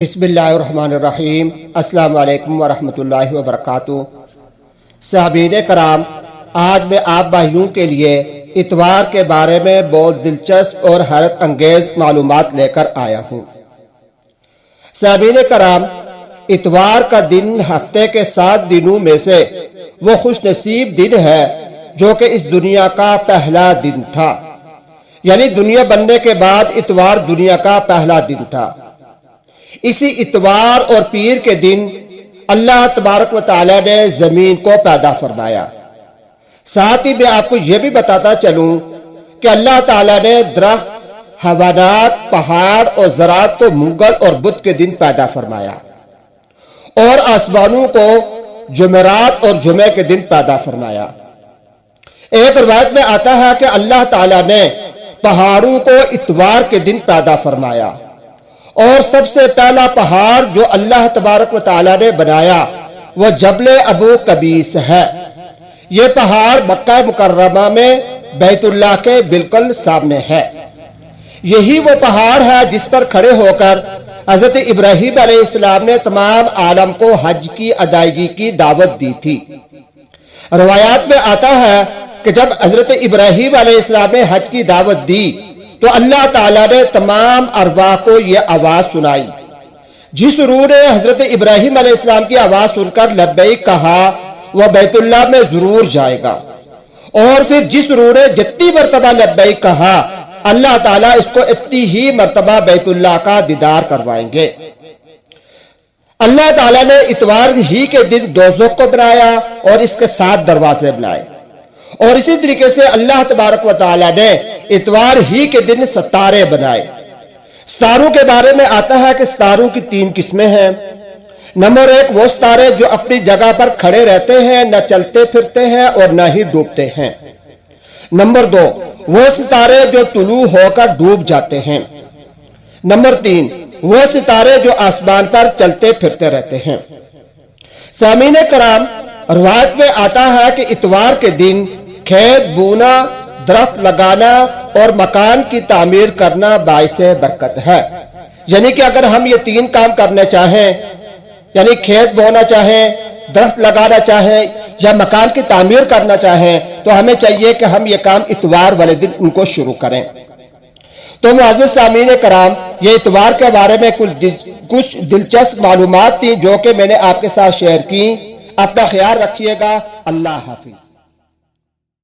बिस्मिल्लाहिर्रहमानिर्रहीम। अस्सलामु अलैकुम वरहमतुल्लाहि वबरकातुहू। साहबीन कराम, आज मैं आप भाइयों के लिए इतवार के बारे में बहुत दिलचस्प और हैरत अंगेज मालूमात लेकर आया हूँ। साहबीन कराम, इतवार का दिन हफ्ते के 7 दिनों में से वो खुश नसीब दिन है जो कि इस दुनिया का पहला दिन था। यानी दुनिया बनने के बाद इतवार दुनिया का पहला दिन था। इसी इतवार और पीर के दिन अल्लाह तबारक व तआला ने जमीन को पैदा फरमाया। साथ ही मैं आपको यह भी बताता चलूं कि अल्लाह ताला ने दरख्त, हवानात, पहाड़ और ज़रात को मुगल और बुध के दिन पैदा फरमाया और आसमानों को जुमेरात और जुमे के दिन पैदा फरमाया। एक रिवायत में आता है कि अल्लाह ताला ने पहाड़ों को इतवार के दिन पैदा फरमाया और सबसे पहला पहाड़ जो अल्लाह तबारक व तआला ने बनाया वह जबले अबू कबीस है। यह पहाड़ मक्का मुकर्रमा में बैतुल्लाह के बिल्कुल सामने है। यही वो पहाड़ है जिस पर खड़े होकर हजरत इब्राहीम अलैहिस्सलाम ने तमाम आलम को हज की अदायगी की दावत दी थी। रवायात में आता है कि जब हजरत इब्राहीम अलैहिस्सलाम ने हज की दावत दी तो अल्लाह ताला ने तमाम अरवाह को यह आवाज सुनाई। जिस रूह ने हजरत इब्राहीम अलैहिस्सलाम की आवाज सुनकर लब्बैक कहा वह बैतुल्लाह में जरूर जाएगा, और फिर जिस रूह ने जितनी मर्तबा लब्बैक कहा अल्लाह ताला इसको इतनी ही मर्तबा बैतुल्लाह का दीदार करवाएंगे। अल्लाह ताला ने इतवार ही के दिन दोज़ख को बनाया और इसके 7 दरवाजे बनाए, और इसी तरीके से अल्लाह तबारक व तआला ने इतवार ही के दिन सितारे बनाए। सितारों के बारे में आता है कि सितारों की 3 किस्में हैं। नंबर 1 वो सितारे जो अपनी जगह पर खड़े रहते हैं, न चलते फिरते हैं और न ही डूबते हैं। नंबर 2 वो सितारे जो तुलू होकर डूब जाते हैं। नंबर 3 वो सितारे जो आसमान पर चलते फिरते रहते हैं। सामीन कराम, रिवायत में आता है कि इतवार के दिन खेत बोना, दरख्त लगाना और मकान की तामीर करना बाइसे बरकत है। यानी कि अगर हम ये 3 काम करने चाहें, यानी खेत बोना चाहें, दरख्त लगाना चाहें या मकान की तामीर करना चाहें, तो हमें चाहिए कि हम ये काम इतवार वाले दिन उनको शुरू करें। तो मुअज़्ज़िज़ सामीन कराम, ये इतवार के बारे में कुछ दिलचस्प मालूमात थी जो कि मैंने आपके साथ शेयर की। अपना ख्याल रखिएगा। अल्लाह हाफिज।